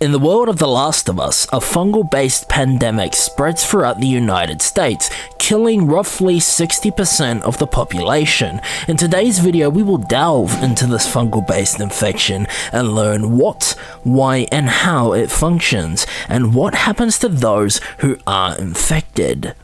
In the world of The Last of Us, a fungal-based pandemic spreads throughout the United States, killing roughly 60% of the population. In today's video, we will delve into this fungal-based infection and learn what, why, and how it functions, and what happens to those who are infected.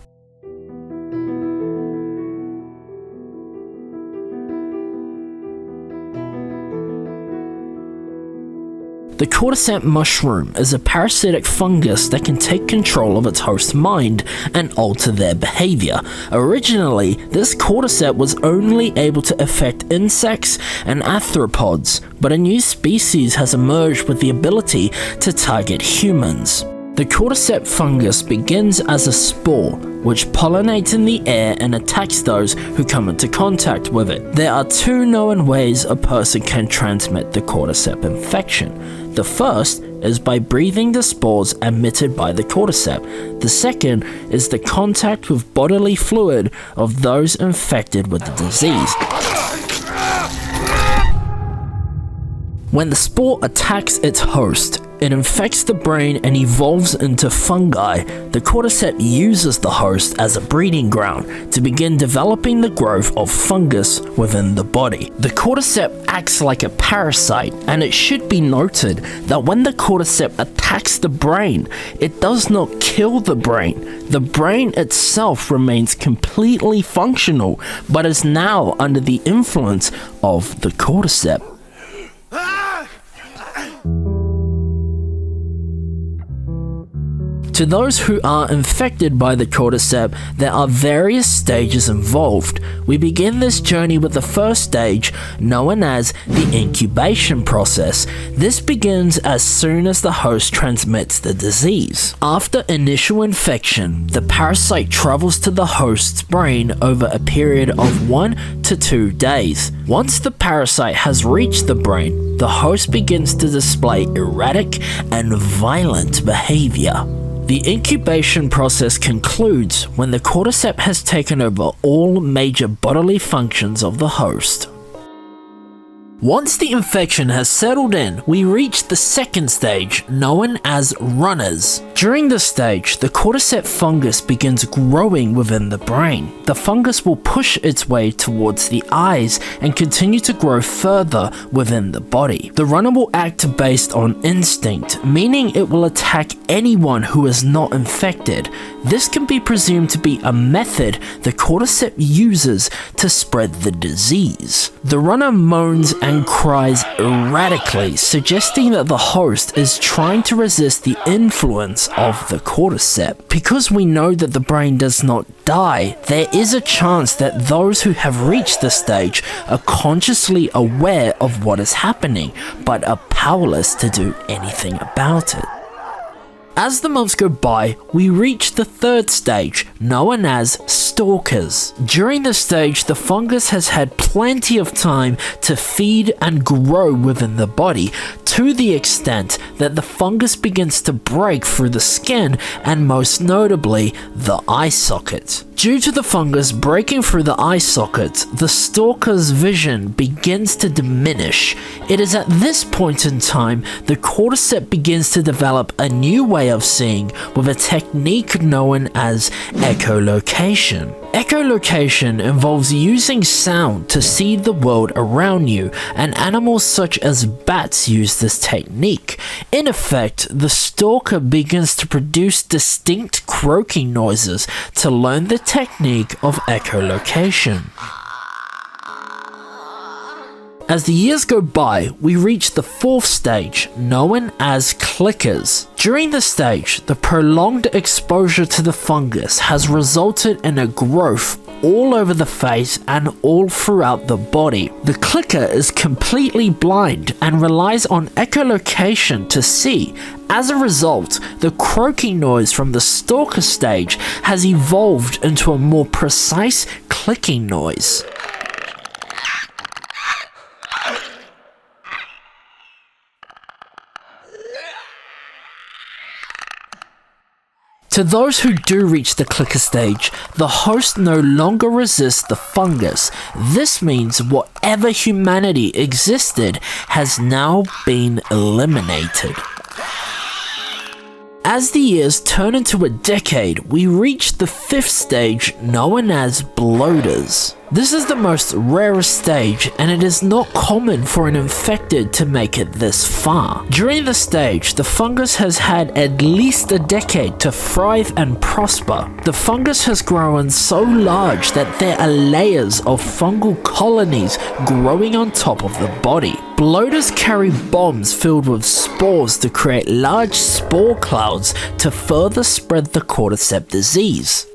The Cordyceps mushroom is a parasitic fungus that can take control of its host's mind and alter their behavior. Originally, this Cordyceps was only able to affect insects and arthropods, but a new species has emerged with the ability to target humans. The Cordyceps fungus begins as a spore, which pollinates in the air and attacks those who come into contact with it. There are two known ways a person can transmit the Cordyceps infection. The first is by breathing the spores emitted by the Cordyceps. The second is the contact with bodily fluid of those infected with the disease. When the spore attacks its host, it infects the brain and evolves into fungi. The Cordyceps uses the host as a breeding ground to begin developing the growth of fungus within the body. The Cordyceps acts like a parasite, and it should be noted that when the Cordyceps attacks the brain, it does not kill the brain. The brain itself remains completely functional, but is now under the influence of the Cordyceps. To those who are infected by the Cordyceps, there are various stages involved. We begin this journey with the first stage, known as the incubation process. This begins as soon as the host transmits the disease. After initial infection, the parasite travels to the host's brain over a period of 1 to 2 days. Once the parasite has reached the brain, the host begins to display erratic and violent behavior. The incubation process concludes when the Cordyceps has taken over all major bodily functions of the host. Once the infection has settled in, we reach the second stage, known as runners. During this stage, the Cordyceps fungus begins growing within the brain. The fungus will push its way towards the eyes and continue to grow further within the body. The runner will act based on instinct, meaning it will attack anyone who is not infected. This can be presumed to be a method the Cordyceps uses to spread the disease. The runner moans and cries erratically, suggesting that the host is trying to resist the influence of the Cordyceps. Because we know that the brain does not die, there is a chance that those who have reached this stage are consciously aware of what is happening, but are powerless to do anything about it. As the months go by, we reach the third stage, known as Stalkers. During this stage, the fungus has had plenty of time to feed and grow within the body, to the extent that the fungus begins to break through the skin and most notably, the eye socket. Due to the fungus breaking through the eye socket, the stalker's vision begins to diminish. It is at this point in time the Cordyceps begins to develop a new way of seeing with a technique known as echolocation. Echolocation involves using sound to see the world around you, and animals such as bats use this technique. In effect, the stalker begins to produce distinct croaking noises to learn the technique of echolocation. As the years go by, we reach the fourth stage, known as clickers. During this stage, the prolonged exposure to the fungus has resulted in a growth all over the face and all throughout the body. The clicker is completely blind and relies on echolocation to see. As a result, the croaking noise from the stalker stage has evolved into a more precise clicking noise. To those who do reach the clicker stage, the host no longer resists the fungus. This means whatever humanity existed has now been eliminated. As the years turn into a decade, we reach the 5th stage known as Bloaters. This is the most rarest stage, and it is not common for an infected to make it this far. During the stage, the fungus has had at least a decade to thrive and prosper. The fungus has grown so large that there are layers of fungal colonies growing on top of the body. Bloaters carry bombs filled with spores to create large spore clouds to further spread the cordyceps disease.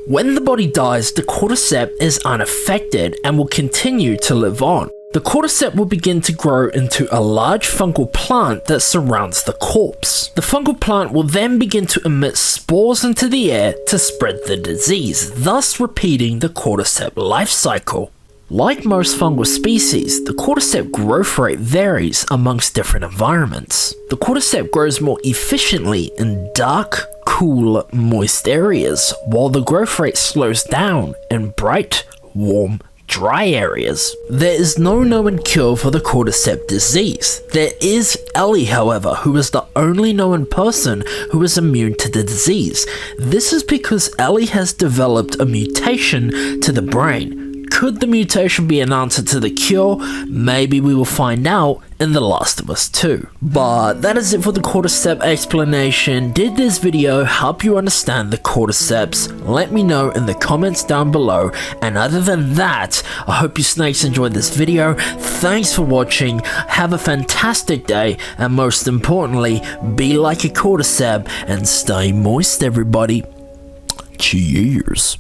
When the body dies, the cordyceps is unaffected and will continue to live on. The cordyceps will begin to grow into a large fungal plant that surrounds the corpse. The fungal plant will then begin to emit spores into the air to spread the disease, thus repeating the cordyceps life cycle. Like most fungal species, the cordyceps growth rate varies amongst different environments. The cordyceps grows more efficiently in dark, cool, moist areas, while the growth rate slows down in bright, warm, dry areas. There is no known cure for the cordyceps disease. There is Ellie, however, who is the only known person who is immune to the disease. This is because Ellie has developed a mutation to the brain. Could the mutation be an answer to the cure? Maybe we will find out in The Last of Us 2. But that is it for the cordyceps explanation. Did this video help you understand the cordyceps? Let me know in the comments down below. And other than that, I hope you snakes enjoyed this video. Thanks for watching. Have a fantastic day. And most importantly, be like a cordyceps and stay moist, everybody. Cheers.